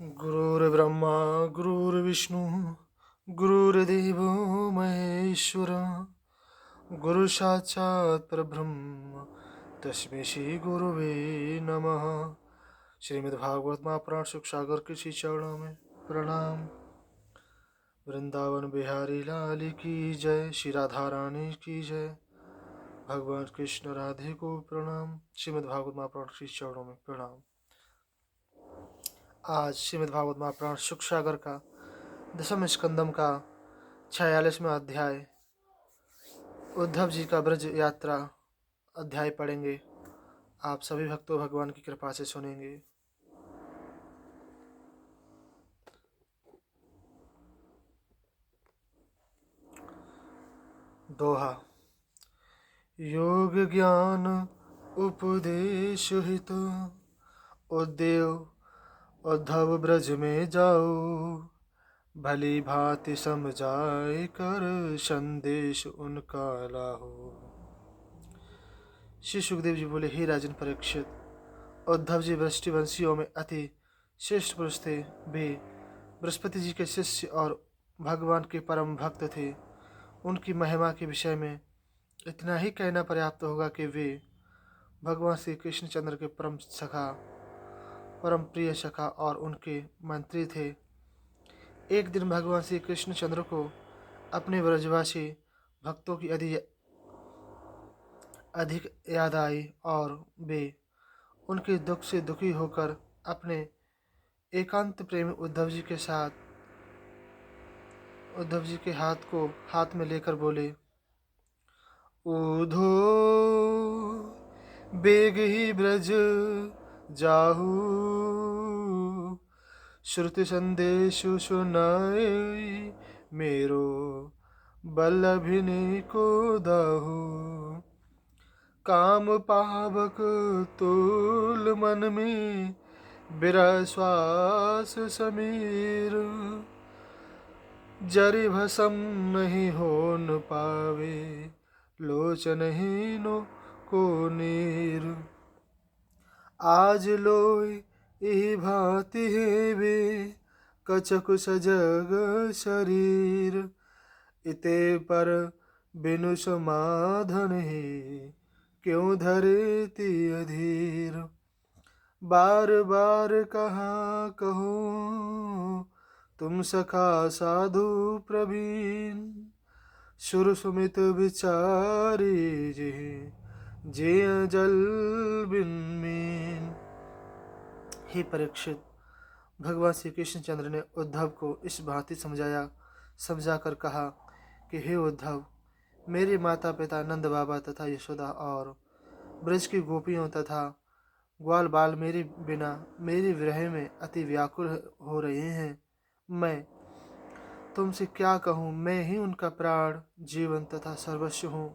गुरुर्ब्रह्मा गुरुर्विष्णु गुरुर्देवो महेश्वर गुरु साक्षात् परब्रह्म तस्मै श्री गुरुवे नमः। श्रीमद्भागवत महापुराण सुख सागर के श्री चरणों में प्रणाम। वृंदावन बिहारी लाल की जय, श्री राधा रानी की जय, भगवान कृष्ण राधे को प्रणाम। श्रीमद्भागवत महापुराण श्री चरणों में प्रणाम। आज श्रीमद्भागवत महापुराण सुख सागर का दशम स्कंदम का 46वां अध्याय उद्धव जी का ब्रज यात्रा अध्याय पढ़ेंगे। आप सभी भक्तों भगवान की कृपा से सुनेंगे। दोहा। योग ज्ञान उपदेश हित उद्धव ब्रज में जाओ, भली भांति समझाए कर संदेश उनका लाहो। श्री सुखदेव जी बोले, हे राजन परीक्षित, उद्धव जी वृष्टिवंशियों में अति श्रेष्ठ पुरुष थे। वे बृहस्पति जी के शिष्य और भगवान के परम भक्त थे। उनकी महिमा के विषय में इतना ही कहना पर्याप्त होगा कि वे भगवान श्री कृष्णचंद्र के परम प्रिय सखा और उनके मंत्री थे। एक दिन भगवान श्री कृष्णचंद्र को अपने व्रजवासी भक्तों की अधिक याद आई और वे उनके दुख से दुखी होकर अपने एकांत प्रेमी उद्धव जी के हाथ में लेकर बोले, ऊधो बेग ही ब्रज जाहू, श्रुति संदेश सुनाए मेरो, बल्लभिनी को दाहू। काम पावक तूल मन में, बिरह श्वास समीर, जरि भसम नहीं हो न पावे, लोचनहीनो को नीर। आज लोय इहि भांति हेवे, कछकु सजग शरीर, इते पर बिनु समाधन हे, क्यों धरे ती अधीर। बार बार कहा कहो, तुम सखा साधु प्रवीण, सुर सुमित विचारी जे जल बिन मीन। हे परीक्षित, भगवान श्री कृष्णचंद्र ने उद्धव को इस भांति समझाकर कहा कि हे उद्धव, मेरे माता पिता नंद बाबा तथा यशोदा और ब्रज की गोपियों तथा ग्वाल बाल मेरे बिना मेरे विरह में अति व्याकुल हो रहे हैं। मैं तुमसे क्या कहूँ, मैं ही उनका प्राण, जीवन तथा सर्वस्व हूँ।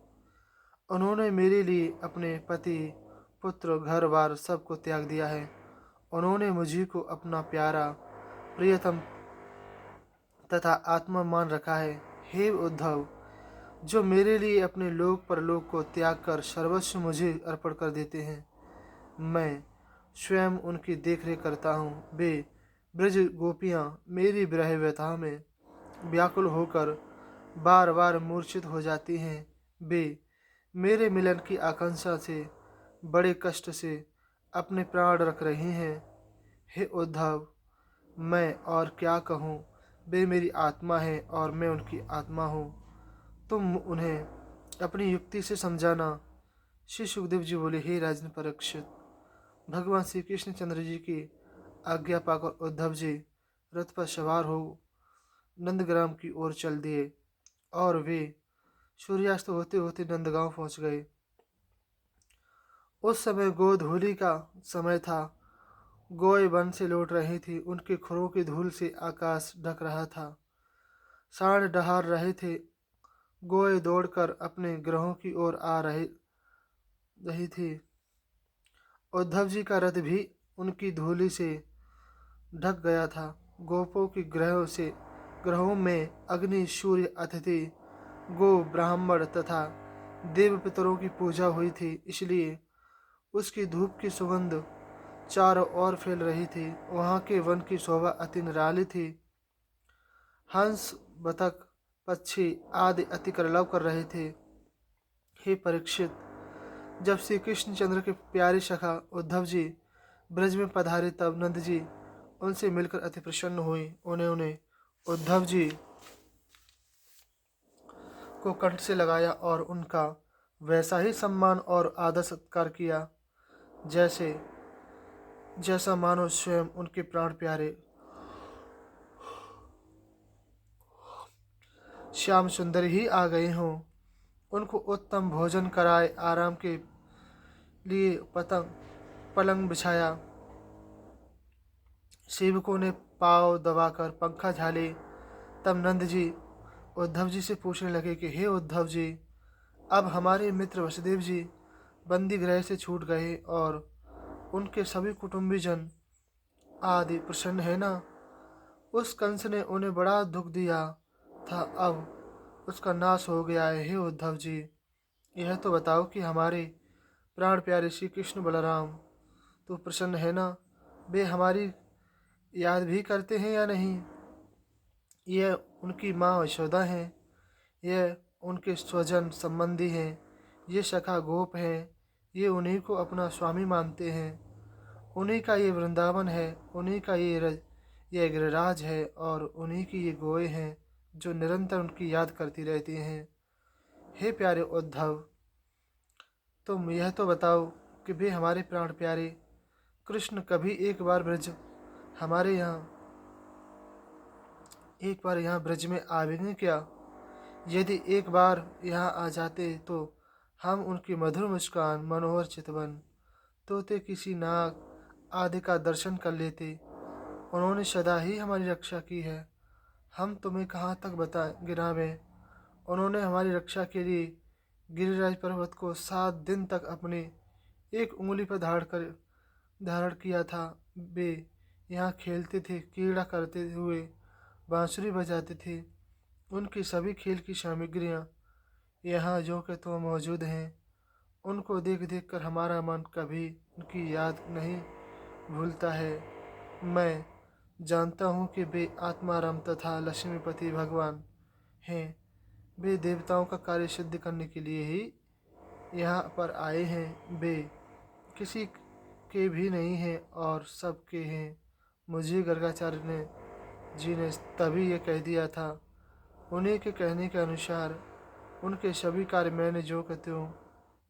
उन्होंने मेरे लिए अपने पति, पुत्र, घर बार सबको त्याग दिया है। उन्होंने मुझी को अपना प्यारा, प्रियतम तथा आत्मा मान रखा है। हे उद्धव, जो मेरे लिए अपने लोक परलोक को त्याग कर सर्वस्व मुझे अर्पण कर देते हैं, मैं स्वयं उनकी देखरेख करता हूँ। वे ब्रज गोपियाँ मेरी विरह व्यथा में व्याकुल होकर बार बार मूर्छित हो जाती हैं। वे मेरे मिलन की आकांक्षा से बड़े कष्ट से अपने प्राण रख रही हैं। हे उद्धव, मैं और क्या कहूँ, वे मेरी आत्मा है और मैं उनकी आत्मा हूँ। तुम उन्हें अपनी युक्ति से समझाना। श्री सुखदेव जी बोले, हे राजन परीक्षित, भगवान श्री कृष्णचंद्र जी की आज्ञा पाकर उद्धव जी रथ पर सवार हो नंदग्राम की ओर चल दिए और वे सूर्यास्त होते होते नंदगांव पहुंच गए। उस समय गोधूलि का समय था। गोए वन से लौट रही थी। उनके खुरों की धूल से आकाश ढक रहा था। सांड डहार रहे थे। गोए दौड़कर अपने ग्रहों की ओर आ रही थी। उद्धव जी का रथ भी उनकी धूलि से ढक गया था। गोपों की ग्रहों में अग्नि, सूर्य, अतिथि, गो, ब्राह्मण तथा देव पितरों की पूजा हुई थी, इसलिए उसकी धूप की सुगंध चारों ओर फैल रही थी। वहाँ के वन की शोभा अति निराली थी। हंस, बतख, पक्षी आदि अति कलरव कर रहे थे। हे परीक्षित, जब श्री कृष्णचंद्र के प्यारे सखा उद्धव जी ब्रज में पधारे तब नंद जी उनसे मिलकर अति प्रसन्न हुए। उन्होंने उद्धव जी को कंठ से लगाया और उनका वैसा ही सम्मान और आदर सत्कार किया जैसा मानो स्वयं उनके प्राण प्यारे श्याम सुंदर ही आ गए हों। उनको उत्तम भोजन कराए, आराम के लिए पलंग बिछाया। सेवकों ने पाँव दबाकर पंखा झाले। तब नंद जी उद्धव जी से पूछने लगे कि हे उद्धव जी, अब हमारे मित्र वसुदेव जी बंदी गृह से छूट गए और उनके सभी कुटुंबी जन आदि प्रसन्न है ना? उस कंस ने उन्हें बड़ा दुख दिया था, अब उसका नाश हो गया है। हे उद्धव जी, यह तो बताओ कि हमारे प्राण प्यारे श्री कृष्ण बलराम तो प्रसन्न है ना? वे हमारी याद भी करते हैं या नहीं? यह उनकी माँ यशोदा हैं, यह उनके स्वजन संबंधी हैं, ये सखा गोप हैं, ये उन्हीं को अपना स्वामी मानते हैं। उन्हीं का ये वृंदावन है, उन्हीं का ये गिरिराज है और उन्हीं की ये गोए हैं जो निरंतर उनकी याद करती रहती हैं। हे प्यारे उद्धव, तुम यह तो बताओ कि वे हमारे प्राण प्यारे कृष्ण कभी एक बार यहाँ ब्रज में आवेंगे क्या? यदि एक बार यहाँ आ जाते तो हम उनकी मधुर मुस्कान, मनोहर चितवन, तोते किसी नाग आदि का दर्शन कर लेते। उन्होंने सदा ही हमारी रक्षा की है, हम तुम्हें कहाँ तक गिनावें। उन्होंने हमारी रक्षा के लिए गिरिराज पर्वत को 7 दिन तक अपने एक उंगली पर धारण किया था। वे यहाँ खेलते थे, क्रीड़ा करते हुए बांसुरी बजाते थे। उनकी सभी खेल की सामग्रियाँ यहाँ जो कि तो मौजूद हैं। उनको देख देख कर हमारा मन कभी उनकी याद नहीं भूलता है। मैं जानता हूँ कि वे आत्माराम तथा लक्ष्मीपति भगवान हैं। वे देवताओं का कार्य सिद्ध करने के लिए ही यहाँ पर आए हैं। वे किसी के भी नहीं हैं और सबके हैं। मुझे गर्गाचार्य जी ने तभी ये कह दिया था। उन्हीं के कहने के अनुसार उनके सभी कार्य मैंने जो कहते हूँ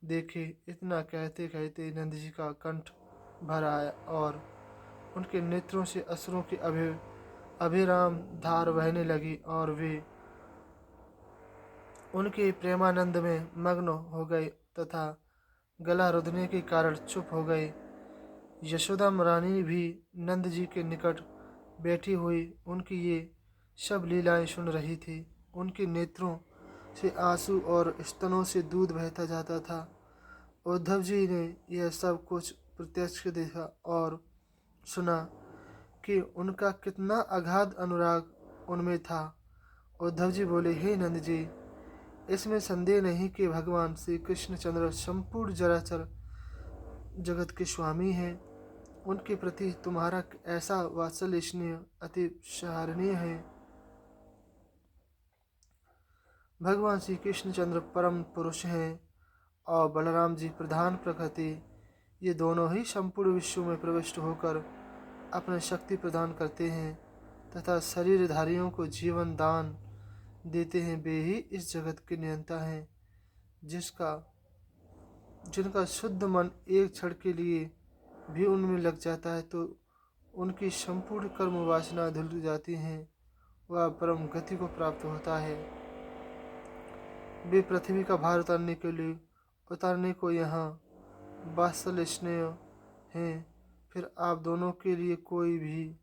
देखे। इतना कहते कहते नंद जी का कंठ भर आया और उनके नेत्रों से अश्रुओं की अभिराम धार बहने लगी और वे उनके प्रेमानंद में मग्न हो गए तथा गला रुदने के कारण चुप हो गए। यशोदा रानी भी नंद जी के निकट बैठी हुई उनकी ये सब लीलाएं सुन रही थी। उनके नेत्रों से आंसू और स्तनों से दूध बहता जाता था। उद्धव जी ने यह सब कुछ प्रत्यक्ष देखा और सुना कि उनका कितना अगाध अनुराग उनमें था। उद्धव जी बोले, हे नंद जी, इसमें संदेह नहीं कि भगवान श्री कृष्णचंद्र संपूर्ण चराचर जगत के स्वामी हैं। उनके प्रति तुम्हारा ऐसा वात्सल्य स्नेह अति सराहनीय है। भगवान श्री कृष्णचंद्र परम पुरुष हैं और बलराम जी प्रधान प्रकृति। ये दोनों ही संपूर्ण विश्व में प्रविष्ट होकर अपने शक्ति प्रदान करते हैं तथा शरीरधारियों को जीवन दान देते हैं। वे ही इस जगत के नियंता हैं। जिनका शुद्ध मन एक क्षण के लिए भी उनमें लग जाता है तो उनकी संपूर्ण कर्म वासना धुल जाती हैं, वह परम गति को प्राप्त होता है। वे पृथ्वी का भार उतारने को यहाँ वात्सल्य स्नेह हैं। फिर आप दोनों के लिए कोई भी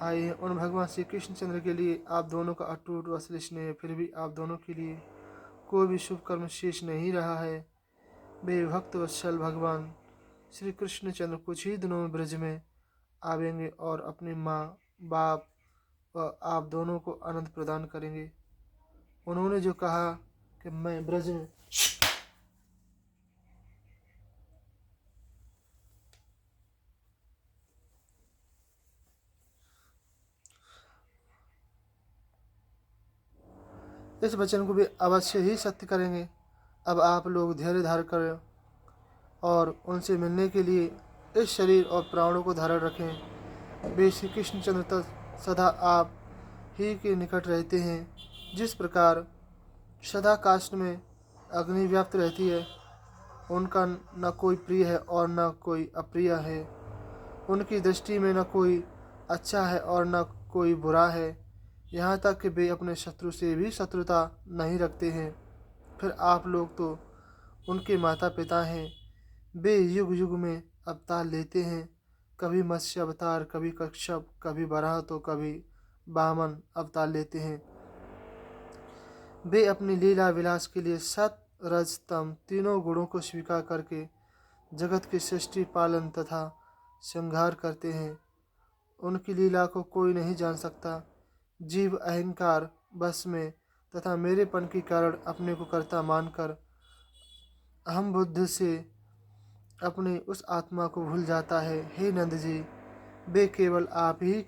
आए हैं। उन भगवान श्री कृष्णचंद्र के लिए आप दोनों का अटूट वात्सल्य स्नेह है। फिर भी आप दोनों के लिए कोई भी शुभ कर्म शेष नहीं रहा है। वे भक्त वत्सल भगवान श्री कृष्णचंद्र कुछ ही दिनों में ब्रज में आवेंगे और अपनी माँ बाप व आप दोनों को आनंद प्रदान करेंगे। उन्होंने जो कहा कि मैं ब्रज में इस वचन को भी अवश्य ही सत्य करेंगे। अब आप लोग धैर्य धारण करें और उनसे मिलने के लिए इस शरीर और प्राणों को धारण रखें। वे श्री कृष्णचंद्र तक सदा आप ही के निकट रहते हैं। जिस प्रकार सदा काष्ठ में अग्नि व्याप्त रहती है, उनका न कोई प्रिय है और न कोई अप्रिय है। उनकी दृष्टि में न कोई अच्छा है और न कोई बुरा है। यहाँ तक कि वे अपने शत्रु से भी शत्रुता नहीं रखते हैं। फिर आप लोग तो उनके माता पिता हैं। वे युग युग में अवतार लेते हैं, कभी मत्स्य अवतार, कभी कश्यप, कभी वराह तो कभी वामन अवतार लेते हैं। वे अपनी लीला विलास के लिए सत रज तम तीनों गुणों को स्वीकार करके जगत की सृष्टि, पालन तथा संहार करते हैं। उनकी लीला को कोई नहीं जान सकता। जीव अहंकार बस में तथा मेरेपन के कारण अपने को कर्ता मानकर अहम बुद्धि से अपनी उस आत्मा को भूल जाता है। हे नंद जी, वे केवल आप ही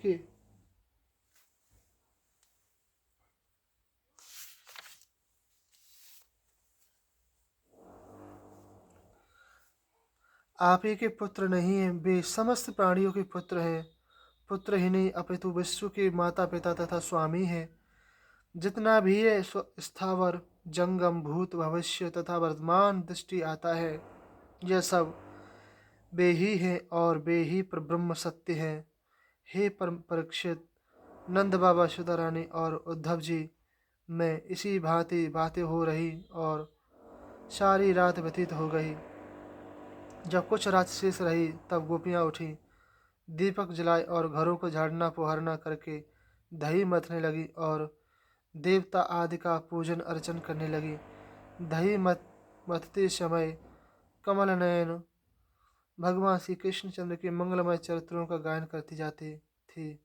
के पुत्र नहीं हैं, वे समस्त प्राणियों के पुत्र हैं। पुत्र ही नहीं अपितु विश्व के माता पिता तथा स्वामी हैं। जितना भी है स्थावर, जंगम, भूत, भविष्य तथा वर्तमान दृष्टि आता है, यह सब वे ही हैं और वे ही पर ब्रह्म सत्य हैं। हे परम परीक्षित, नंद बाबा, सुधा रानी और उद्धव जी में इसी भांति बातें हो रही और सारी रात व्यतीत हो गई। जब कुछ रात शेष रही तब गोपियाँ उठी, दीपक जलाए और घरों को झाड़ना पोहारना करके दही मथने लगी और देवता आदि का पूजन अर्चन करने लगी। दही मथते समय कमल नयन भगवान श्री कृष्णचंद्र के मंगलमय चरित्रों का गायन करती जाती थी।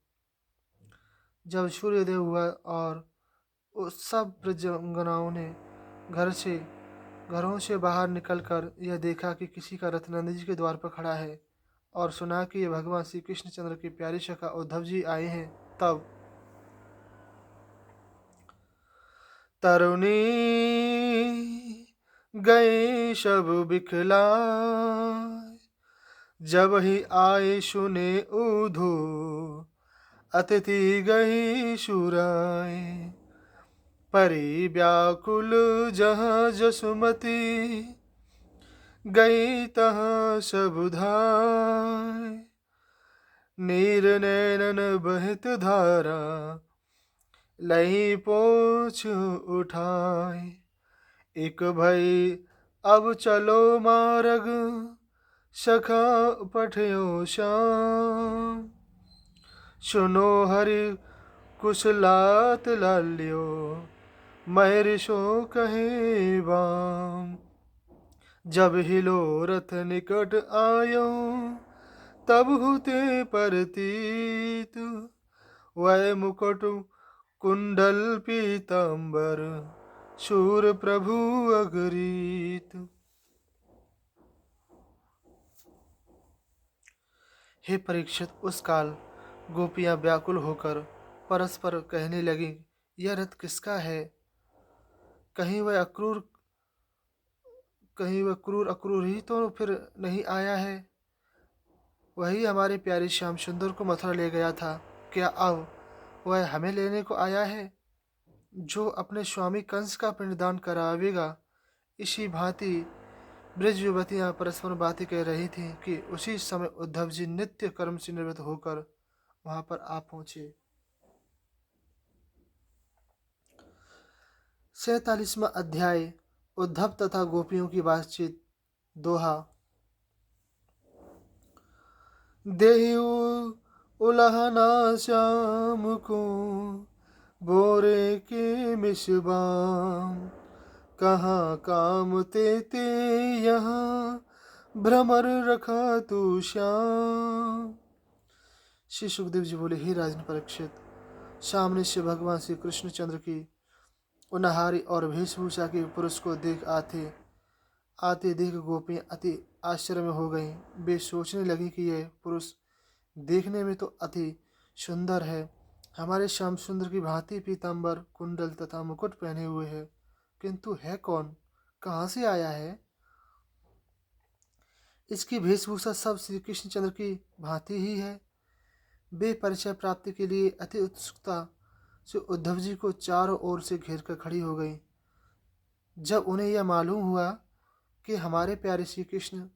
जब सूर्योदय हुआ और उस सब ब्रजंगनाओं ने घरों से बाहर निकलकर यह देखा कि किसी का रथ नंद जी के द्वार पर खड़ा है और सुना कि ये भगवान श्री कृष्णचंद्र की प्यारी सखा उद्धव जी आए हैं, तब तरुणी गए सब बिखलाए, जब ही आए सुने ऊधो अतिथि गई सुराए। परी व्याकुल जहाँ जसुमती, गई तहाँ सब धाय। नीर नैनन बहत धारा, लही पोछ उठाए। एक भई अब चलो मार्ग, सखा पठयो श्याम। सुनो हरि कुशलात लाल्यो, महर्षो कहे बाम। जब हिलो रथ निकट आयो, तब हुते परतीत। वै मुकुट कुंडल पीतांबर, शूर प्रभु अगरीत। हे परीक्षित, उस काल गोपियां व्याकुल होकर परस्पर कहने लगी, यह रथ किसका है? कहीं वह क्रूर अक्रूर ही तो फिर नहीं आया है? वही हमारे प्यारे श्याम सुंदर को मथुरा ले गया था। क्या अब वह हमें लेने को आया है, जो अपने स्वामी कंस का पिंडदान करावेगा? इसी भांति ब्रज युवतियां परस्पर बातें कह रही थीं कि उसी समय उद्धव जी नित्य कर्म से निवृत्त होकर वहां पर आ पहुंचे। 47वां अध्याय, उद्धव तथा गोपियों की बातचीत। दोहा। देहु उलहना श्याम को, बोरे के मिसबाम। कहाँ काम ते यहाँ, भ्रमर रखा तू श्याम। श्री सुखदेव जी बोले, हे राजन परीक्षित, सामने से भगवान श्री कृष्णचंद्र की उनहारी और वेशभूषा के पुरुष को आते देख गोपियाँ अति आश्चर्य में हो गईं। वे सोचने लगी कि यह पुरुष देखने में तो अति सुंदर है, हमारे श्याम सुंदर की भांति पीताम्बर कुंडल तथा मुकुट पहने हुए है, किंतु है कौन, कहाँ से आया है? इसकी वेशभूषा सब श्री कृष्णचंद्र की भांति ही है। वे परिचय प्राप्ति के लिए अति उत्सुकता से उद्धव जी को चारों ओर से घेर कर खड़ी हो गई। जब उन्हें यह मालूम हुआ कि हमारे प्यारे श्री कृष्ण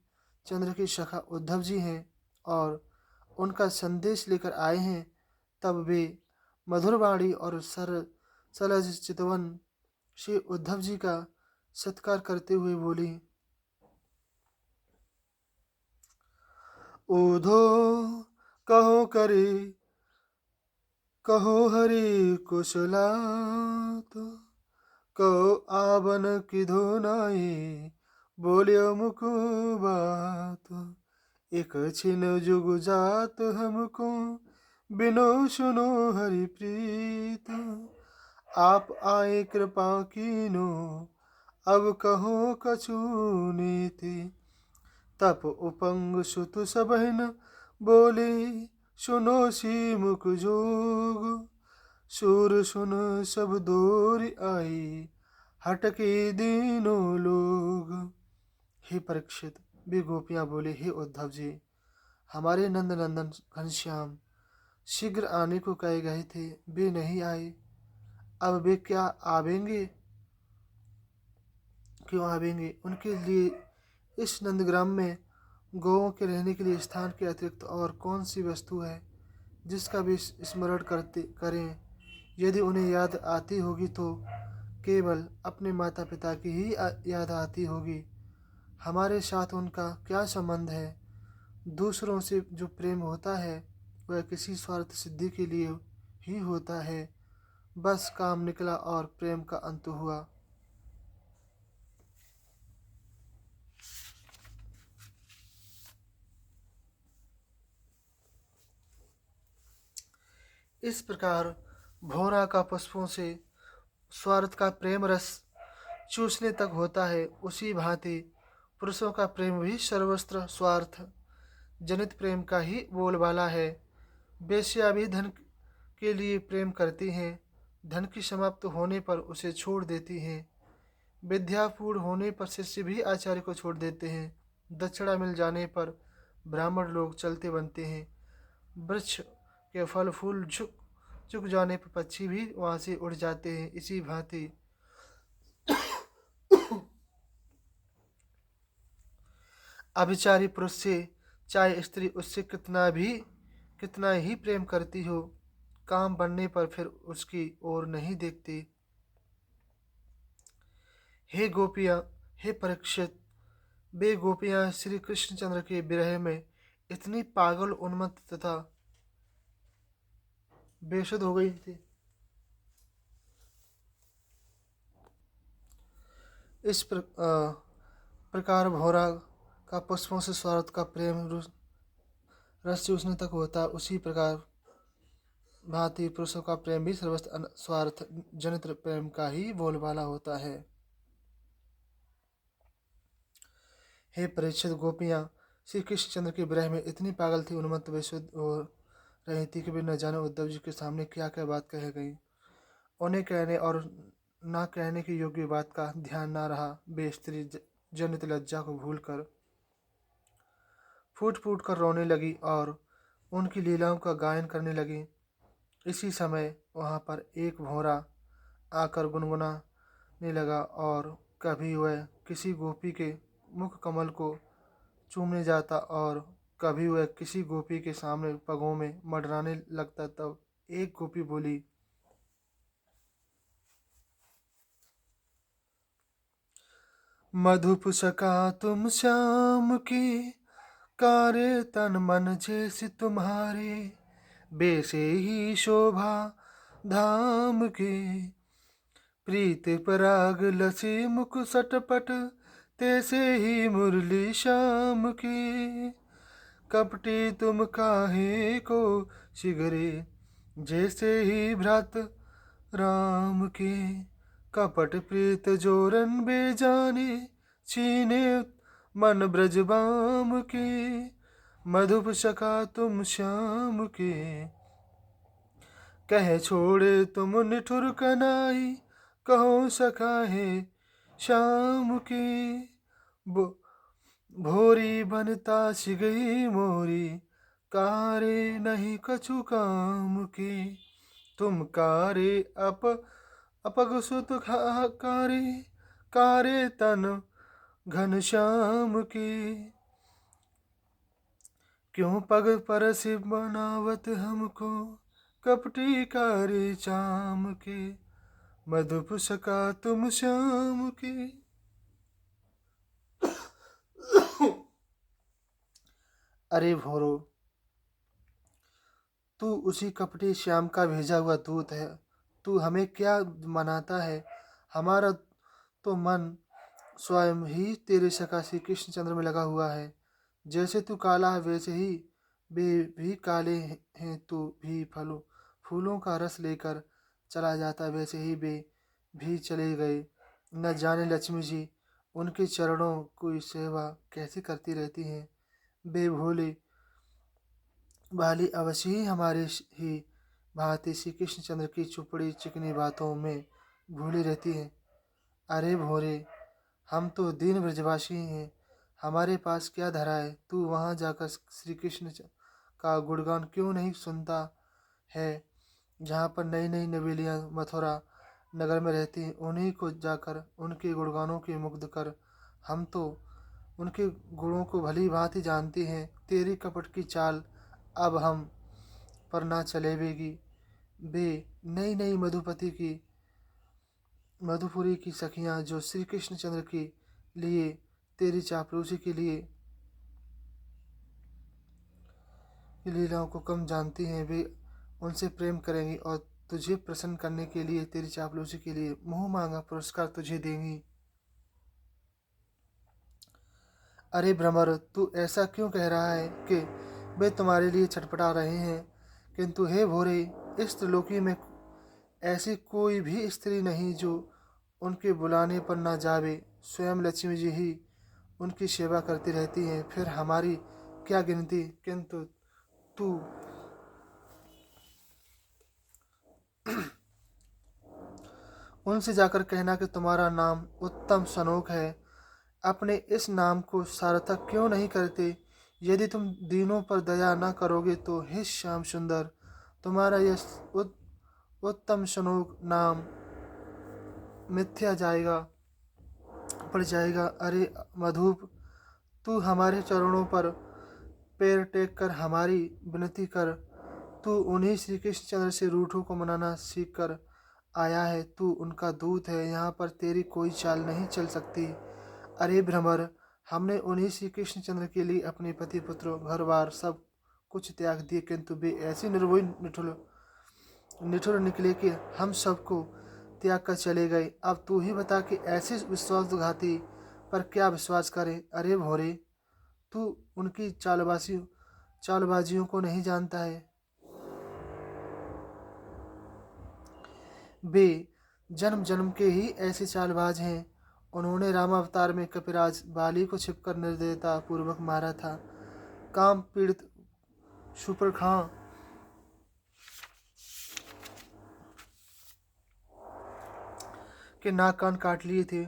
चंद्र की सखा उद्धव जी हैं और उनका संदेश लेकर आए हैं, तब वे मधुर वाणी और सलज चितवन श्री उद्धव जी का सत्कार करते हुए बोली, ऊधो कहो करे, कहो हरि कुशलात, कहो आवन किधो नाई, बोलियो मुख बात। एक छिन जुग जात हमको, बिनो सुनो हरि प्रीत। आप आए कृपा कीनो, अब कहो कछु नीति। तप उपंग सुत सबहिन, बोले सुनो सी मुख जोग। सूर सुन सब दूर आई, हटके दीनों लोग। हे परीक्षित, वे गोपियां बोले, हे उद्धव जी, हमारे नंद नंदन घनश्याम शीघ्र आने को कहे गए थे, वे नहीं आए, अब वे क्या आवेंगे, क्यों आवेंगे? उनके लिए इस नंदग्राम में गौओं के रहने के लिए स्थान के अतिरिक्त और कौन सी वस्तु है जिसका वे स्मरण करते करें? यदि उन्हें याद आती होगी तो केवल अपने माता पिता की ही याद आती होगी। हमारे साथ उनका क्या संबंध है? दूसरों से जो प्रेम होता है वह किसी स्वार्थ सिद्धि के लिए ही होता है। बस काम निकला और प्रेम का अंत हुआ। इस प्रकार भौरा का पुष्पों से स्वार्थ का प्रेम रस चूसने तक होता है, उसी भांति पुरुषों का प्रेम भी सर्वस्त्र स्वार्थ जनित प्रेम का ही बोलबाला है। वेश्या भी धन के लिए प्रेम करती हैं, धन की समाप्त होने पर उसे छोड़ देती हैं। विद्यापूर्ण होने पर शिष्य भी आचार्य को छोड़ देते हैं। दक्षिणा मिल जाने पर ब्राह्मण लोग चलते बनते हैं। वृक्ष के फल फूल झुक झुक जाने पर पक्षी भी वहाँ से उड़ जाते हैं। इसी भांति अभिचारी पुरुष से चाहे स्त्री उससे कितना ही प्रेम करती हो, काम बनने पर फिर उसकी ओर नहीं देखती। हे गोपियाँ, हे परीक्षित, वे गोपियाँ श्री कृष्णचंद्र के विरह में इतनी पागल उन्मत्त तथा बेसुध हो गई थी। इस प्रकार भौरा का पुष्पों से स्वार्थ का प्रेम रस चूसने तक होता, उसी प्रकार भांति पुरुषों का प्रेम भी सर्वस्व स्वार्थ जनित प्रेम का ही बोलबाला होता है। हे परीक्षित, गोपियाँ श्री कृष्णचंद्र के विरह में इतनी पागल थी, उन्मत्त बेसुध हो रही थी कि वे न जाने उद्धव जी के सामने क्या क्या बात कह गई। उन्हें कहने और ना कहने की योग्य बात का ध्यान ना रहा। वे स्त्री जनित लज्जा को भूलकर फूट फूट कर रोने लगी और उनकी लीलाओं का गायन करने लगी। इसी समय वहाँ पर एक भौरा आकर गुनगुनाने लगा और कभी वह किसी गोपी के मुख कमल को चूमने जाता और कभी वह किसी गोपी के सामने पगों में मडराने लगता। तब एक गोपी बोली, मधुपुसका तुम श्याम की, कार्य तन मन जैसे तुम्हारे, बेसे ही शोभा धाम के, प्रीत पराग लसी मुख सटपट, तैसे ही मुरली श्याम की। कपटी तुम काहे को शिगरे, जैसे ही भ्रात राम के, कपट प्रीत जोरन बेजाने, छीने मन ब्रजबाम के, मधुप सखा तुम श्याम के, कह छोड़े तुम निठुर कनाई, कहो सखा है शाम की। भोरी बनता सी गई मोरी, कारे नहीं कछु काम की। तुम कारे अपग सुत कारे, कारे तन घन श्याम की। क्यों पग परस बनावत हमको, कपटी कारे चाम के। मधुप सका तुम श्याम की। अरे भोरो, तू उसी कपटी श्याम का भेजा हुआ दूत है। तू हमें क्या मनाता है? हमारा तो मन स्वयं ही तेरे सखा श्री कृष्णचंद्र में लगा हुआ है। जैसे तू काला है वैसे ही वे भी काले हैं। तू भी फूलों का रस लेकर चला जाता, वैसे ही वे भी चले गए। न जाने लक्ष्मी जी उनके चरणों की सेवा कैसे करती रहती हैं। वे भोले भाली अवश्य ही हमारे ही भांति श्री कृष्णचंद्र की चुपड़ी चिकनी बातों में भूली रहती हैं। अरे भोरे, हम तो दीन ब्रजवासी हैं, हमारे पास क्या धरा है? तू वहाँ जाकर श्री कृष्ण का गुणगान क्यों नहीं सुनता है? जहाँ पर नई नई नवेलियाँ मथुरा नगर में रहती हैं, उन्हीं को जाकर उनके गुणगानों के मुग्ध कर। हम तो उनके गुणों को भली भांति जानते हैं। तेरी कपट की चाल अब हम पर ना चलेगी। वे नई नई मधुपुरी की सखियाँ जो श्री कृष्णचंद्र के लिए, तेरी चापलूसी के लिए लीलाओं को कम जानती हैं, वे उनसे प्रेम करेंगी और तुझे प्रसन्न करने के लिए, तेरी चापलूसी के लिए मुँह मांगा पुरस्कार तुझे देंगी। अरे भ्रमर, तू ऐसा क्यों कह रहा है कि वे तुम्हारे लिए छटपटा रहे हैं? किंतु हे भोरे, इस त्रिलोकी में ऐसी कोई भी स्त्री नहीं जो उनके बुलाने पर न जावे। स्वयं लक्ष्मी जी ही उनकी सेवा करती रहती हैं, फिर हमारी क्या गिनती। किंतु तू उनसे जाकर कहना कि तुम्हारा नाम उत्तम सनोख है। अपने इस नाम को सार्थक क्यों नहीं करते? यदि तुम दीनों पर दया न करोगे तो हे श्याम सुंदर, तुम्हारा यह उत्तम सनोख नाम मिथ्या पड़ जाएगा। अरे मधुप, तू हमारे चरणों पर पैर टेक कर हमारी विनती कर। तू उन्हीं श्री कृष्णचंद्र से रूठों को मनाना सीख कर आया है। तू उनका दूत है, यहाँ पर तेरी कोई चाल नहीं चल सकती। अरे भ्रमर, हमने उन्हीं श्री कृष्णचंद्र के लिए अपने पति पुत्र घर बार सब कुछ त्याग दिए, किंतु वे ऐसी निर्भय निठुर निकले कि हम सबको त्याग कर चले गए। अब तू ही बता कि ऐसे विश्वासघाती पर क्या विश्वास करें? अरे भोरे, तू उनकी चालबाजियों को नहीं जानता है। वे जन्म जन्म के ही ऐसे चालबाज हैं। उन्होंने रामावतार में कपिराज बाली को छिपकर निर्दयता पूर्वक मारा था। काम पीड़ित शूर्पणखा के नाक कान काट लिए थे।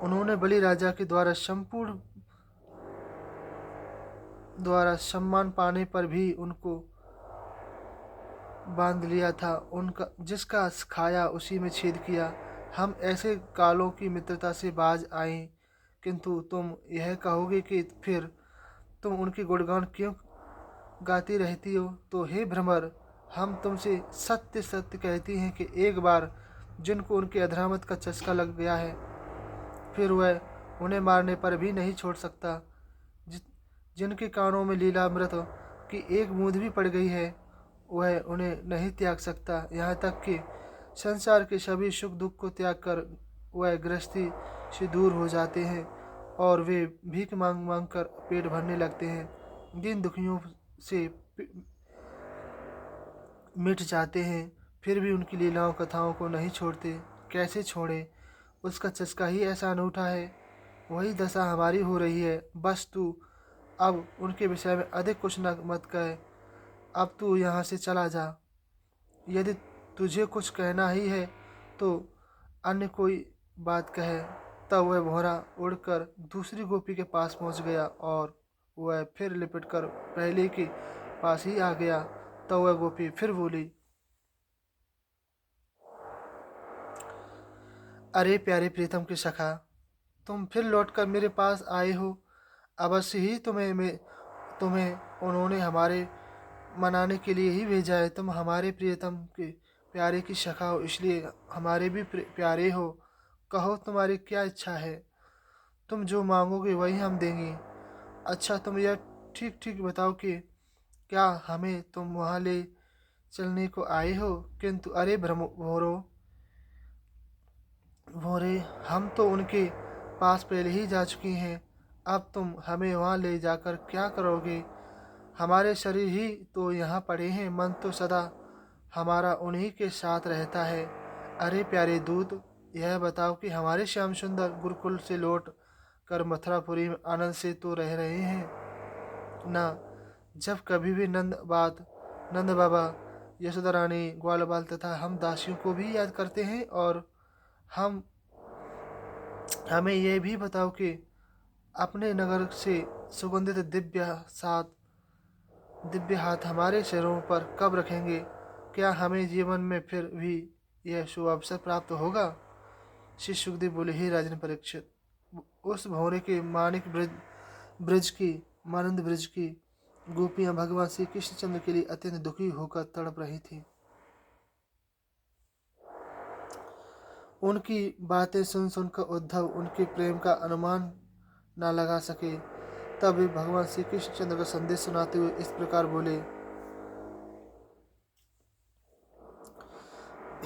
उन्होंने बलि राजा के द्वारा सम्मान पाने पर भी उनको बांध लिया था। उनका जिसका खाया उसी में छेद किया। हम ऐसे कालों की मित्रता से बाज आए, किंतु तुम यह कहोगे कि फिर तुम उनके गुणगान क्यों गाती रहती हो? तो हे भ्रमर, हम तुमसे सत्य सत्य कहती हैं कि एक बार जिनको उनके अधरामत का चस्का लग गया है, फिर वह उन्हें मारने पर भी नहीं छोड़ सकता। जिनके कानों में लीलामृत की एक बूंद भी पड़ गई है, वह उन्हें नहीं त्याग सकता। यहाँ तक कि संसार के सभी सुख दुख को त्याग कर वह गृहस्थी से दूर हो जाते हैं और वे भीख मांग मांग कर पेट भरने लगते हैं। दिन दुखियों से मिट जाते हैं, फिर भी उनकी लीलाओं कथाओं को नहीं छोड़ते। कैसे छोड़े? उसका चस्का ही ऐसा अनूठा है। वही दशा हमारी हो रही है। बस तू अब उनके विषय में अधिक कुछ न मत कह। अब तू यहाँ से चला जा। यदि तुझे कुछ कहना ही है तो अन्य कोई बात कहे। तब वह भौरा उड़कर दूसरी गोपी के पास पहुंच गया और वह फिर लिपटकर पहले के पास ही आ गया। तब वह गोपी फिर बोली, अरे प्यारे प्रीतम की सखा, तुम फिर लौटकर मेरे पास आए हो। अवश्य ही तुम्हें उन्होंने हमारे मनाने के लिए ही भेजा है। तुम हमारे प्रियतम के प्यारे की सखा हो, इसलिए हमारे भी प्यारे हो। कहो तुम्हारी क्या इच्छा है, तुम जो मांगोगे वही हम देंगे। अच्छा तुम यह ठीक ठीक बताओ कि क्या हमें तुम वहाँ ले चलने को आए हो? किंतु अरे भोरो भोरे, हम तो उनके पास पहले ही जा चुके हैं। अब तुम हमें वहाँ ले जाकर क्या करोगे? हमारे शरीर ही तो यहाँ पड़े हैं, मन तो सदा हमारा उन्हीं के साथ रहता है। अरे प्यारे दूत, यह बताओ कि हमारे श्याम सुंदर गुरुकुल से लौट कर मथुरापुरी में आनंद से तो रह रहे हैं ना? जब कभी भी नंद बाबा, यशोदा रानी, ग्वाल बाल तथा हम दासियों को भी याद करते हैं। और हम हमें यह भी बताओ कि अपने नगर से सुगंधित दिव्य हाथ हमारे शरीरों पर कब रखेंगे? क्या हमें जीवन में फिर भी यह शुभ अवसर प्राप्त होगा? श्री सुखदेव बोले, हे राजन परीक्षित, उस भौरे के मानंद ब्रिज की गोपियां भगवान श्री कृष्णचंद्र के लिए अत्यंत दुखी होकर तड़प रही थी। उनकी बातें सुन सुनकर उद्धव उनके प्रेम का अनुमान न लगा सके। तब वे भगवान श्री कृष्णचंद्र का संदेश सुनाते हुए इस प्रकार बोले,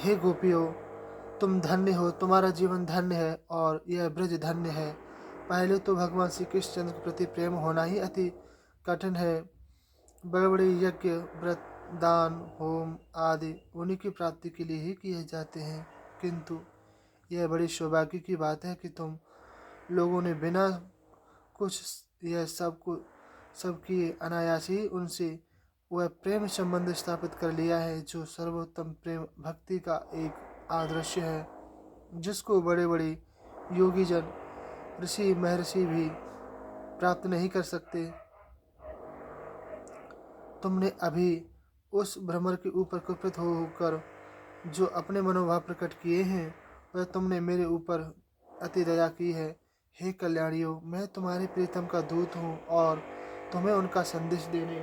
हे गोपियों, तुम धन्य हो, तुम्हारा जीवन धन्य है और यह ब्रज धन्य है। पहले तो भगवान श्री कृष्णचंद्र के प्रति प्रेम होना ही अति कठिन है। बड़े बड़े यज्ञ, व्रत, दान, होम आदि उन्हीं की प्राप्ति के लिए ही किए जाते हैं। किंतु यह बड़ी सौभाग्य की बात है कि तुम लोगों ने बिना कुछ यह सब किए अनायास ही उनसे वह प्रेम संबंध स्थापित कर लिया है जो सर्वोत्तम प्रेम भक्ति का एक आदर्श है, जिसको बड़े बड़े योगी जन, ऋषि महर्षि भी प्राप्त नहीं कर सकते। तुमने अभी उस भ्रमर के ऊपर कुपित होकर जो अपने मनोभाव प्रकट किए हैं, वह तुमने मेरे ऊपर अति दया की है। हे कल्याणियों, मैं तुम्हारे प्रीतम का दूत हूँ और तुम्हें उनका संदेश देने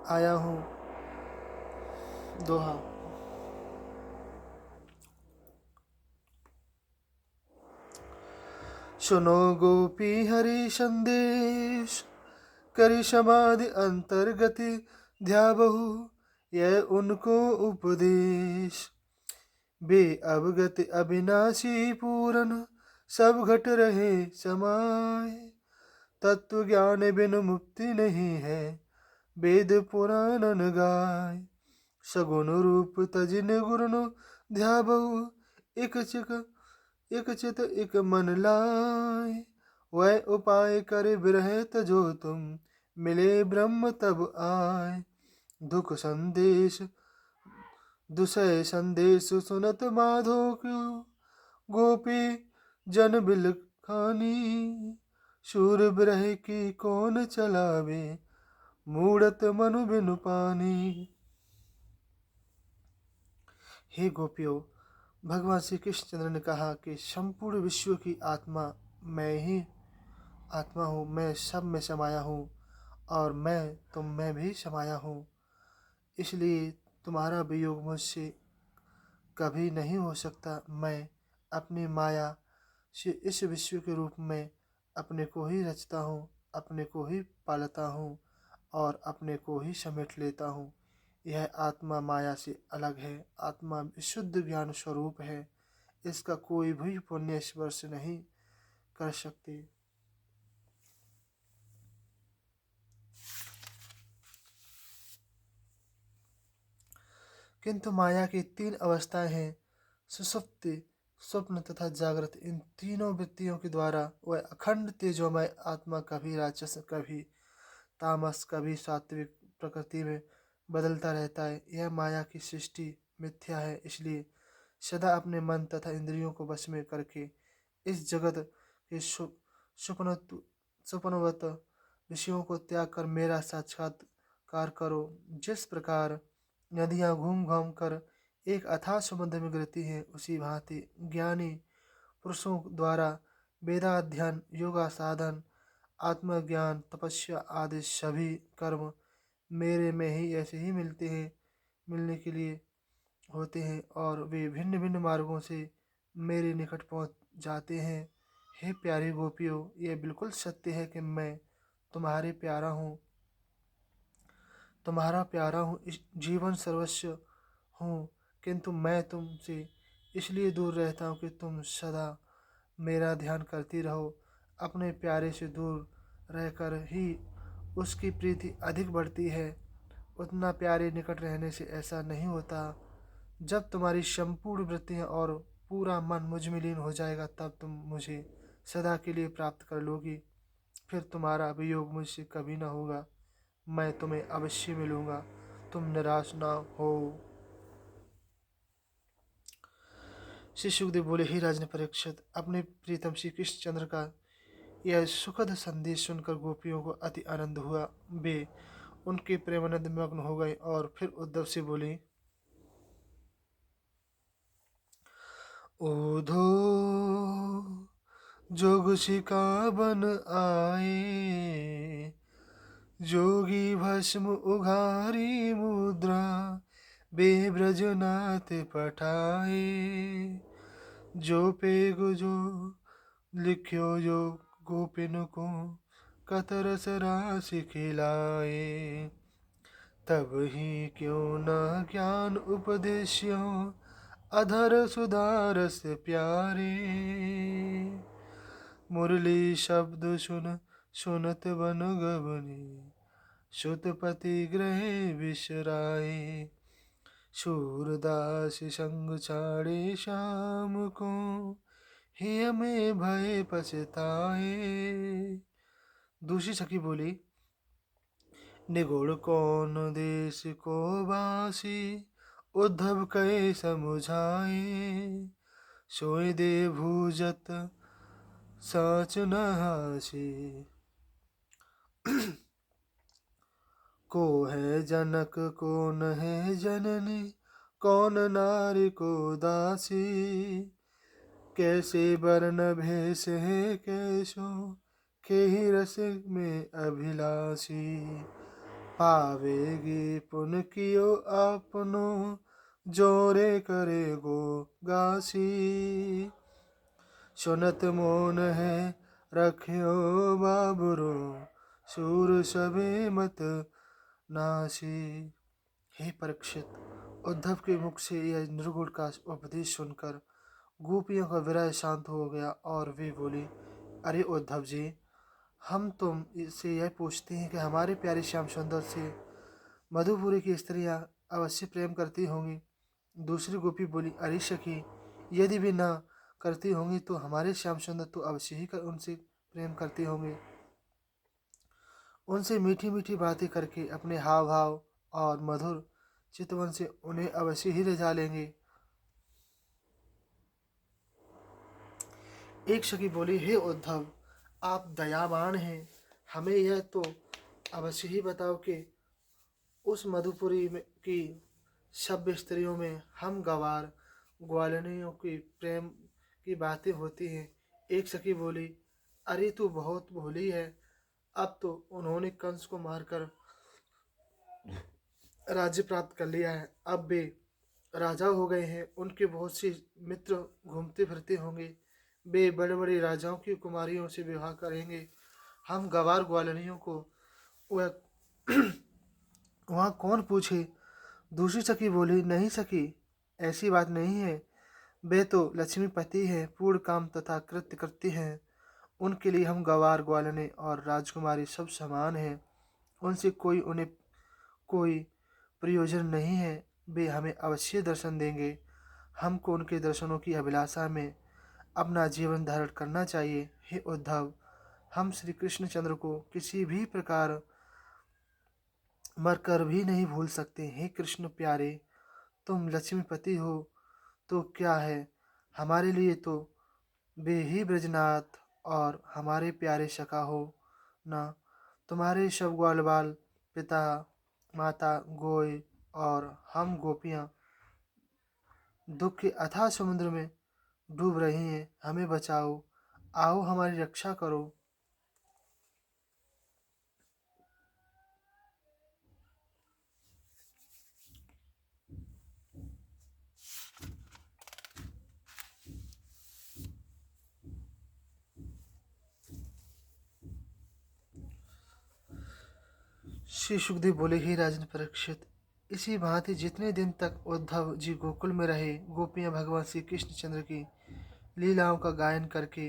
आया हूँ। दोहा। सुनो गोपी हरि संदेश, करी समाधि अंतर्गति, ध्याबहु यह उनको उपदेश। बे अवगत अविनाशी पूरन, सब घट रहे समाय। तत्व ज्ञान बिन मुक्ति नहीं है, वेद पुराण न गाय। सगुण रूप तजिन गुरुनु, ध्याबहु एक चित एक मन लाय। वह उपाय कर बिरह तजो तुम, मिले ब्रह्म तब आय। दुख संदेश दुसय संदेश सुनत माधो क्यों, गोपी जन बिलखानी। शूर बिरह की कौन चलावे, मूढ़त मनु बिनु पानी। हे गोपियों, भगवान श्री कृष्णचंद्र ने कहा कि संपूर्ण विश्व की आत्मा मैं ही आत्मा हूँ, मैं सब में समाया हूँ और मैं तुम में भी समाया हूँ। इसलिए तुम्हारा वियोग मुझसे कभी नहीं हो सकता। मैं अपनी माया से इस विश्व के रूप में अपने को ही रचता हूँ, अपने को ही पालता हूँ और अपने को ही समेट लेता हूँ। यह आत्मा माया से अलग है। आत्मा विशुद्ध ज्ञान स्वरूप है। इसका कोई भी पुण्य स्पर्श नहीं कर सकते। किंतु माया की तीन अवस्थाएं हैं, सुषुप्ति, स्वप्न तथा जागृत। इन तीनों वृत्तियों के द्वारा वह अखंड तेजोमय आत्मा कभी राजस, कभी तामस, कभी सात्विक प्रकृति में बदलता रहता है। यह माया की सृष्टि मिथ्या है, इसलिए सदा अपने मन तथा इंद्रियों को वश में करके इस जगत के सुपनवत विषयों को त्याग कर मेरा साक्षात्कार करो। जिस प्रकार नदियाँ घूम घूम कर एक अथाह समुद्र में गिरती हैं, उसी भांति ज्ञानी पुरुषों द्वारा वेदाध्ययन, योगा साधन, आत्मज्ञान, तपस्या आदि सभी कर्म मेरे में ही ऐसे ही मिलने के लिए होते हैं और वे भिन्न भिन्न मार्गों से मेरे निकट पहुंच जाते हैं। हे प्यारी गोपियों, यह बिल्कुल सत्य है कि मैं तुम्हारे प्यारा हूँ, तुम्हारा प्यारा हूँ, इस जीवन सर्वस्व हूँ, किंतु मैं तुमसे इसलिए दूर रहता हूँ कि तुम सदा मेरा ध्यान करती रहो। अपने प्यारे से दूर रहकर ही उसकी प्रीति अधिक बढ़ती है, उतना प्यारे निकट रहने से ऐसा नहीं होता। जब तुम्हारी संपूर्ण वृत्तियाँ और पूरा मन मुझ में लीन हो जाएगा, तब तुम मुझे सदा के लिए प्राप्त कर लोगी। फिर तुम्हारा वियोग मुझसे कभी न होगा। मैं तुम्हें अवश्य मिलूंगा, तुम निराश ना हो। श्री सुखदेव बोले, हे राजन परीक्षित, अपने प्रीतम श्री कृष्ण चंद्र का यह सुखद संदेश सुनकर गोपियों को अति आनंद हुआ। वे उनके प्रेमानंद में मग्न हो गए और फिर उद्धव से बोले, ओधो जोग शिकावन आए, जोगी भस्म उघारी मुद्रा, बेब्रजनाथ पठाए, जो पेग जो लिख्यो जो गोपिन को, कतरस राशि खिलाए, तब ही क्यों न ज्ञान उपदेश्यो, अधर सुधारस प्यारे, मुरली शब्द सुनत बन गबनी, सुतपति ग्रह विसराए, सूरदास संग छाड़े शाम को, हिय में भय पछताए। दूसरी सखी बोली, निगुण कौन देश को वासी, उद्धव कहे समुझाए, सोय दे भूजत साच न हासी, को है जनक कौन है जननी, कौन नारी को दासी, कैसे वर्ण भेष है कैसो, के ही रस में अभिलाषी, पावेगी पुन कियो आपनो, जोरे करे गो गासी, सुनत मोन है रख्यो बाबरो, सूर सभे मत नासी। हे परीक्षित, उद्धव के मुख से यह निर्गुण का उपदेश सुनकर गोपियों का विरह शांत हो गया और वे बोली, अरे उद्धव जी, हम तुम इससे यह पूछते हैं कि हमारे प्यारे श्याम सुंदर से मधुपुरी की स्त्रियां अवश्य प्रेम करती होंगी। दूसरी गोपी बोली, अरे सखी, यदि भी ना करती होंगी तो हमारे श्याम सुंदर तो अवश्य ही उनसे प्रेम करती होंगे। उनसे मीठी मीठी बातें करके अपने हाव भाव और मधुर चितवन से उन्हें अवश्य ही रिझा लेंगे। एक सखी बोली, हे उद्धव, आप दयावान हैं, हमें यह तो अवश्य ही बताओ कि उस मधुपुरी में की सभ्य स्त्रियों में हम गवार ग्वालिनियों की प्रेम की बातें होती हैं। एक सखी बोली, अरे तू बहुत भोली है, अब तो उन्होंने कंस को मारकर राज्य प्राप्त कर लिया है, अब वे राजा हो गए हैं, उनके बहुत से मित्र घूमते फिरते होंगे, वे बड़े बड़े राजाओं की कुमारियों से विवाह करेंगे, हम गवार ग्वालिनियों को वह वहाँ कौन पूछे। दूसरी सखी बोली, नहीं सखी, ऐसी बात नहीं है, वे तो लक्ष्मीपति हैं, पूर्ण काम तथा कृत्य करती हैं, उनके लिए हम गवार ग्वालने और राजकुमारी सब समान हैं, उनसे उन्हें कोई प्रयोजन नहीं है, वे हमें अवश्य दर्शन देंगे, हमको उनके दर्शनों की अभिलाषा में अपना जीवन धारण करना चाहिए। हे उद्धव, हम श्री कृष्णचंद्र को किसी भी प्रकार मरकर भी नहीं भूल सकते। हे कृष्ण प्यारे, तुम लक्ष्मीपति हो तो क्या है, हमारे लिए तो वे ही ब्रजनाथ और हमारे प्यारे सखा हो ना। तुम्हारे सब ग्वाल बाल, पिता माता गोए और हम गोपियाँ दुख के अथाह समुद्र में डूब रही हैं। हमें बचाओ, आओ हमारी रक्षा करो। श्री सुखदेव बोले, हे राजन परीक्षित, इसी भांति जितने दिन तक उद्धव जी गोकुल में रहे, गोपियां भगवान श्री कृष्ण चंद्र की लीलाओं का गायन करके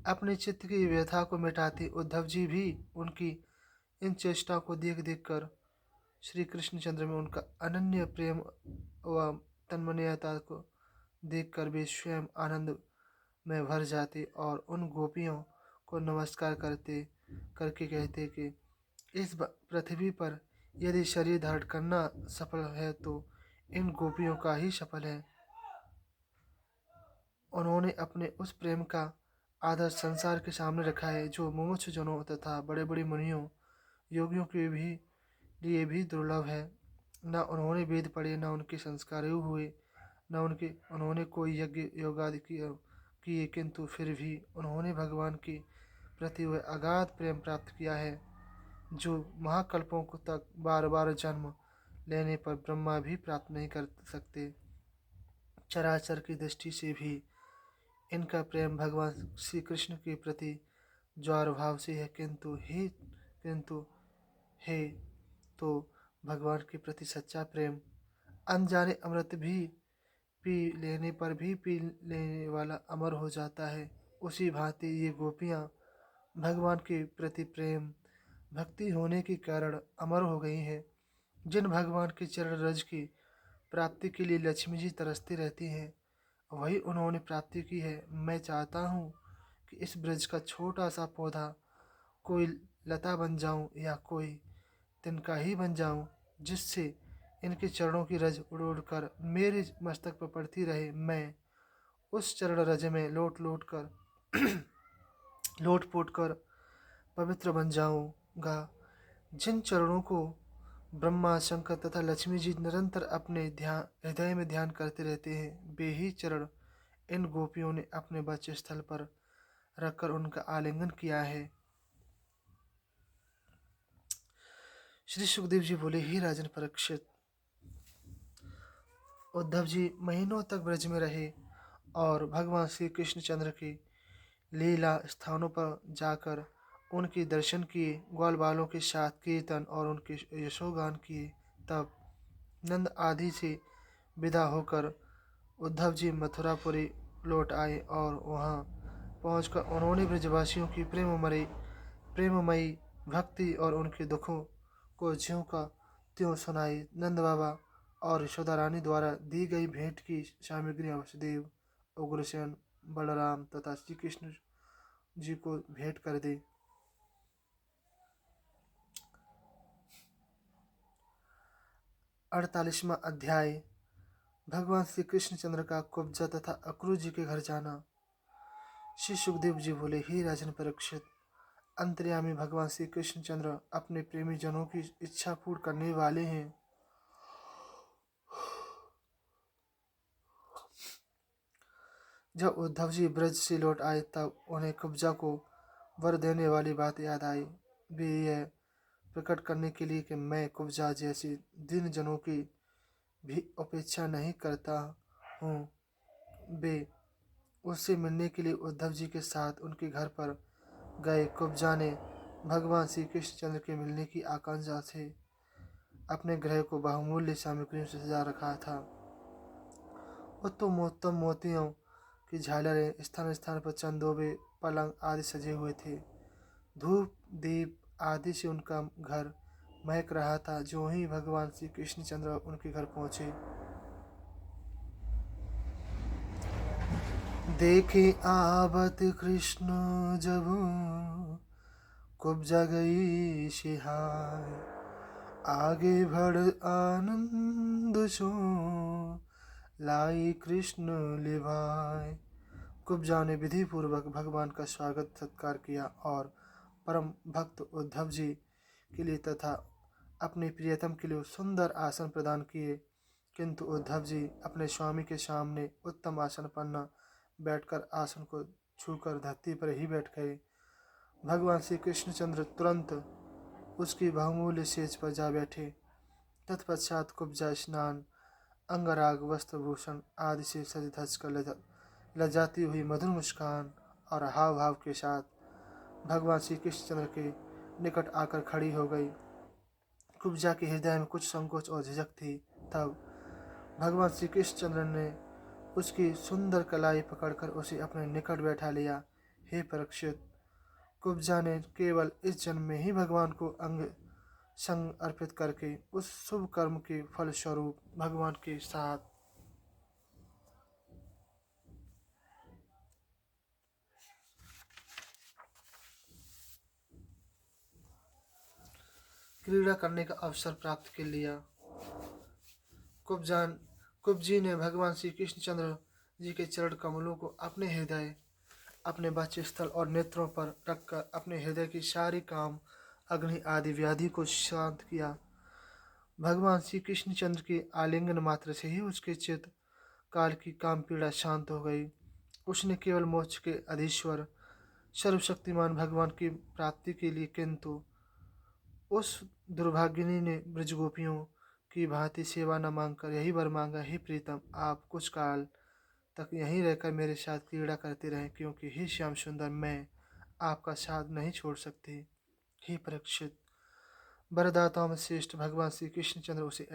अपने चित्त की व्यथा को मिटाते। उद्धव जी भी उनकी इन चेष्टाओं को देख देख कर श्री कृष्ण चंद्र में उनका अनन्य प्रेम व तन्मयता को देखकर वे स्वयं आनंद में भर जाते और उन गोपियों को नमस्कार करते करके कहते कि इस पृथ्वी पर यदि शरीर धारण करना सफल है तो इन गोपियों का ही सफल है। उन्होंने अपने उस प्रेम का आदर्श संसार के सामने रखा है जो मुमुक्षु जनों तथा बड़े बड़े मुनियों योगियों के भी लिए भी दुर्लभ है। न उन्होंने वेद पढ़े, न उनके संस्कार हुए, न उन्होंने कोई यज्ञ योगादि किए, किंतु फिर भी उन्होंने भगवान के प्रति वह अगाध प्रेम प्राप्त किया है जो महाकल्पों को तक बार बार जन्म लेने पर ब्रह्मा भी प्राप्त नहीं कर सकते। चराचर की दृष्टि से भी इनका प्रेम भगवान श्री कृष्ण के प्रति ज्वार भाव से है, किंतु हे तो भगवान के प्रति सच्चा प्रेम अनजाने अमृत भी पी लेने पर भी पी लेने वाला अमर हो जाता है। उसी भांति ये गोपियाँ भगवान के प्रति प्रेम भक्ति होने के कारण अमर हो गई हैं। जिन भगवान के चरण रज की प्राप्ति के लिए लक्ष्मी जी तरसती रहती हैं, वही उन्होंने प्राप्ति की है। मैं चाहता हूँ कि इस ब्रज का छोटा सा पौधा कोई लता बन जाऊं या कोई तिनका ही बन जाऊं, जिससे इनके चरणों की रज उड़ उड़ कर मेरे मस्तक पर पड़ती रहे। मैं उस चरण रज में लोट पोट कर पवित्र बन जाऊंगा। जिन चरणों को ब्रह्मा शंकर तथा लक्ष्मी जी निरंतर अपने ध्यान हृदय में ध्यान करते रहते हैं, वे ही चरण इन गोपियों ने अपने बक्ष स्थल पर रखकर उनका आलिंगन किया है। श्री सुखदेव जी बोले, हे राजन परीक्षित, उद्धव जी महीनों तक ब्रज में रहे और भगवान श्री कृष्ण चंद्र की लीला स्थानों पर जाकर उनके दर्शन किए, ग्वाल बालों के साथ कीर्तन और उनके यशोगान किए। तब नंद आदि से विदा होकर उद्धव जी मथुरापुरी लौट आए और वहां पहुंचकर उन्होंने ब्रजवासियों की प्रेममयी भक्ति और उनके दुखों को ज्यों का त्यों सुनाई। नंद बाबा और यशोदा रानी द्वारा दी गई भेंट की सामग्री वसुदेव, उग्रसेन, बलराम तथा श्री कृष्ण जी को भेंट कर दी। 48वां अध्याय। भगवान श्री कृष्णचंद्र का कुब्जा तथा अक्रूर जी के घर जाना। श्री सुखदेव जी बोले, हे राजन परीक्षित, अंतर्यामी भगवान श्री कृष्णचंद्र अपने प्रेमी जनों की इच्छा पूर्ण करने वाले हैं। जब उद्धव जी ब्रज से लौट आए तब उन्हें कुब्जा को वर देने वाली बात याद आई। वे यह प्रकट करने के लिए कि मैं कुब्जा जैसे दीन जनों की भी उपेक्षा नहीं करता हूँ, वे उससे मिलने के लिए उद्धव जी के साथ उनके घर पर गए। कुब्जा ने भगवान श्री कृष्णचंद्र के मिलने की आकांक्षा से अपने गृह को बहुमूल्य सामग्रियों से सजा रखा था। उत्तम उत्तम मोतियों की झालरें, स्थान स्थान पर चंदोबे, पलंग आदि सजे हुए थे। धूप दीप आदि से उनका घर महक रहा था। जो ही भगवान श्री कृष्णचंद्र उनके घर पहुंचे, देखे आवत कृष्ण जब कुब्जा गई सिहाय, आगे बढ़ आनंद सो, लाई कृष्ण लिवाय। कुब्जा ने विधि पूर्वक भगवान का स्वागत सत्कार किया और परम भक्त उद्धव जी के लिए तथा अपने प्रियतम के लिए सुंदर आसन प्रदान किए, किंतु उद्धव जी अपने स्वामी के सामने उत्तम आसन पर न बैठकर आसन को छूकर धरती पर ही बैठ गए। भगवान श्री कृष्णचंद्र तुरंत उसकी बहुमूल्य सेज पर जा बैठे। तत्पश्चात कुब्जा स्नान, अंगराग, वस्त्रभूषण आदि से सज धज कर लजाती हुई मधुर मुस्कान और हाव भाव के साथ भगवान श्री कृष्णचंद्र के निकट आकर खड़ी हो गई। कुब्जा के हृदय में कुछ संकोच और झिझक थी। तब भगवान श्री कृष्णचंद्र ने उसकी सुंदर कलाई पकड़कर उसे अपने निकट बैठा लिया। हे परीक्षित, कुब्जा ने केवल इस जन्म में ही भगवान को अंग संग अर्पित करके उस शुभ कर्म के फल स्वरूप भगवान के साथ क्रीड़ा करने का अवसर प्राप्त कर लिया। कुब्जी ने भगवान श्री कृष्णचंद्र जी के चरण कमलों को अपने हृदय, अपने वक्षस्थल और नेत्रों पर रखकर अपने हृदय की सारी काम अग्नि आदि व्याधि को शांत किया। भगवान श्री कृष्णचंद्र के आलिंगन मात्र से ही उसके चित्त काल की काम पीड़ा शांत हो गई। उसने केवल मोक्ष के अधीश्वर सर्वशक्तिमान भगवान की प्राप्ति के लिए, किंतु उस दुर्भागिनी ने ब्रजगोपियों की भांति सेवा न मांगकर यही वर मांगा, हे प्रीतम, आप कुछ काल तक यहीं रहकर मेरे साथ क्रीड़ा करते रहें, क्योंकि हे श्याम सुंदर, मैं आपका साथ नहीं छोड़ सकती। हे परीक्षित, वरदाताओं में श्रेष्ठ भगवान श्री कृष्णचंद्र उसे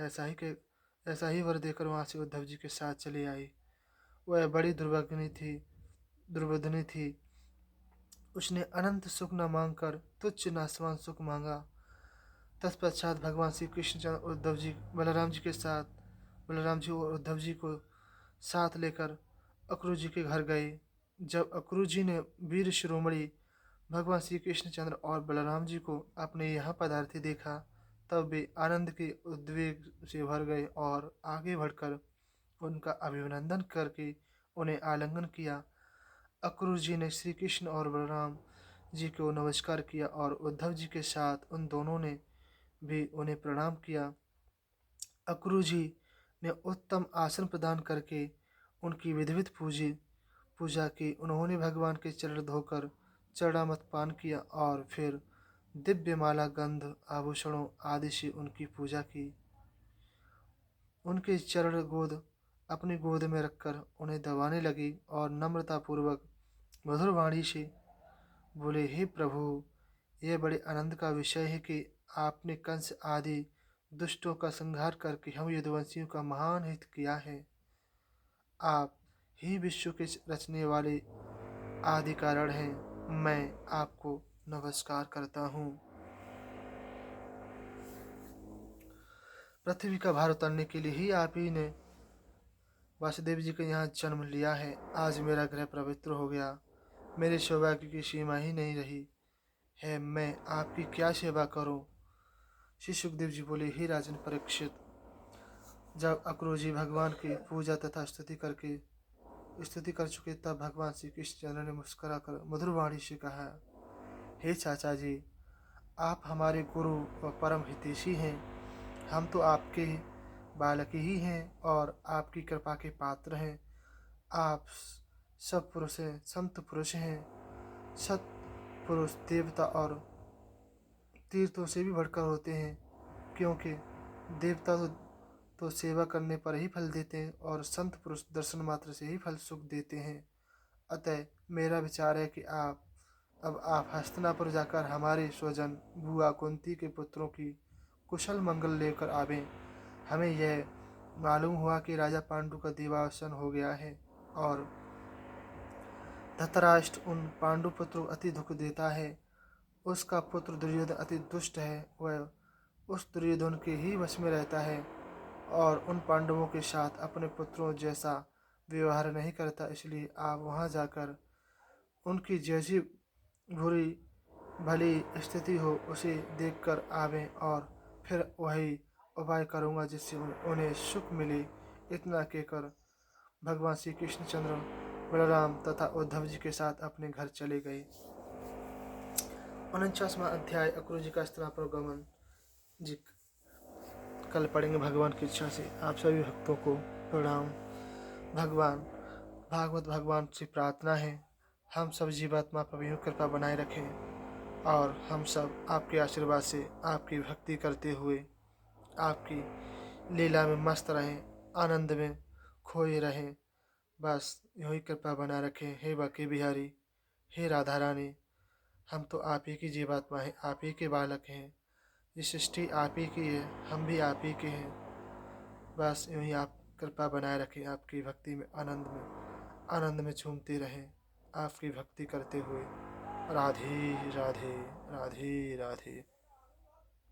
ऐसा ही वर देकर वहां से उद्धव जी के साथ चले आए। वह बड़ी दुर्बुद्धि थी। उसने अनंत सुख न मांगकर तुच्छ नासवान सुख मांगा। तत्पश्चात भगवान श्री कृष्णचंद्र बलराम जी और उद्धव जी को साथ लेकर अक्रू जी के घर गए। जब अक्रू जी ने वीर शिरोमणि भगवान श्री कृष्णचंद्र और बलराम जी को अपने यहाँ पधारते देखा, तब वे आनंद के उद्वेग से भर गए और आगे बढ़कर उनका अभिनंदन करके उन्हें आलिंगन किया। अक्रूर जी ने श्री कृष्ण और बलराम जी को नमस्कार किया और उद्धव जी के साथ उन दोनों ने भी उन्हें प्रणाम किया। अक्रूर जी ने उत्तम आसन प्रदान करके उनकी विधिवत पूजा की। उन्होंने भगवान के चरण धोकर चरणामृत पान किया और फिर दिव्य माला, गंध, आभूषणों आदि से उनकी पूजा की। उनके चरण अपनी गोद में रखकर उन्हें दबाने लगी और नम्रतापूर्वक मधुर वाणी से बोले, हे प्रभु, यह बड़े आनंद का विषय है कि आपने कंस आदि दुष्टों का संहार करके हम यदुवंशियों का महान हित किया है। आप ही विश्व के रचने वाले आदि कारण हैं। मैं आपको नमस्कार करता हूँ। पृथ्वी का भार उतारने के लिए ही आप ही ने वासुदेव जी के यहाँ जन्म लिया है। आज मेरा ग्रह पवित्र हो गया। मेरे सौभाग्य की सीमा ही नहीं रही है। मैं आपकी क्या सेवा करूं? श्री सुखदेव जी बोले, हे राजन परीक्षित, जब अक्रूर जी भगवान की पूजा तथा स्तुति कर चुके, तब भगवान श्री कृष्णचंद्र ने मुस्कुराकर मधुर वाणी से कहा, हे चाचा जी, आप हमारे गुरु व परम हितैषी हैं। हम तो आपके बालक ही हैं और आपकी कृपा के पात्र हैं। आप सब पुरुष हैं, संत पुरुष हैं। सत पुरुष देवता और तीर्थों से भी बढ़कर होते हैं, क्योंकि देवता तो सेवा करने पर ही फल देते हैं और संत पुरुष दर्शन मात्र से ही फल सुख देते हैं। अतः मेरा विचार है कि आप हस्तिनापुर जाकर हमारे स्वजन बुआ कुंती के पुत्रों की कुशल मंगल लेकर आवें। हमें यह मालूम हुआ कि राजा पांडु का देवावसान हो गया है और धृतराष्ट्र उन पांडु पुत्रों को अति दुख देता है। उसका पुत्र दुर्योधन अति दुष्ट है। वह उस दुर्योधन के ही वश में रहता है और उन पांडवों के साथ अपने पुत्रों जैसा व्यवहार नहीं करता। इसलिए आप वहां जाकर उनकी जैसी बुरी भली स्थिति हो उसे देखकर आवें और फिर वही उपाय करूँगा जिससे उन्हें सुख मिले। इतना कहकर भगवान श्री कृष्णचंद्र बलराम तथा उद्धव जी के साथ अपने घर चले गए। 49वां अध्याय अक्रूर जी का स्तना गमन जी कल पढ़ेंगे भगवान की इच्छा से। आप सभी भक्तों को प्रणाम। भगवान भागवत भगवान से प्रार्थना है हम सब जीवात्मा पर यूं कृपा बनाए रखें और हम सब आपके आशीर्वाद से आपकी भक्ति करते हुए आपकी लीला में मस्त रहें, आनंद में खोए रहें। बस यूं ही कृपा बना रखें। हे बाकी बिहारी, हे राधा रानी, हम तो आप ही की जीवात्मा हैं, आप ही के बालक हैं। ये सृष्टि आप ही की है, हम भी आप ही के हैं। बस यूं ही आप कृपा बनाए रखें। आपकी भक्ति में आनंद में झूमते रहें, आपकी भक्ति करते हुए। राधे राधे राधे राधे।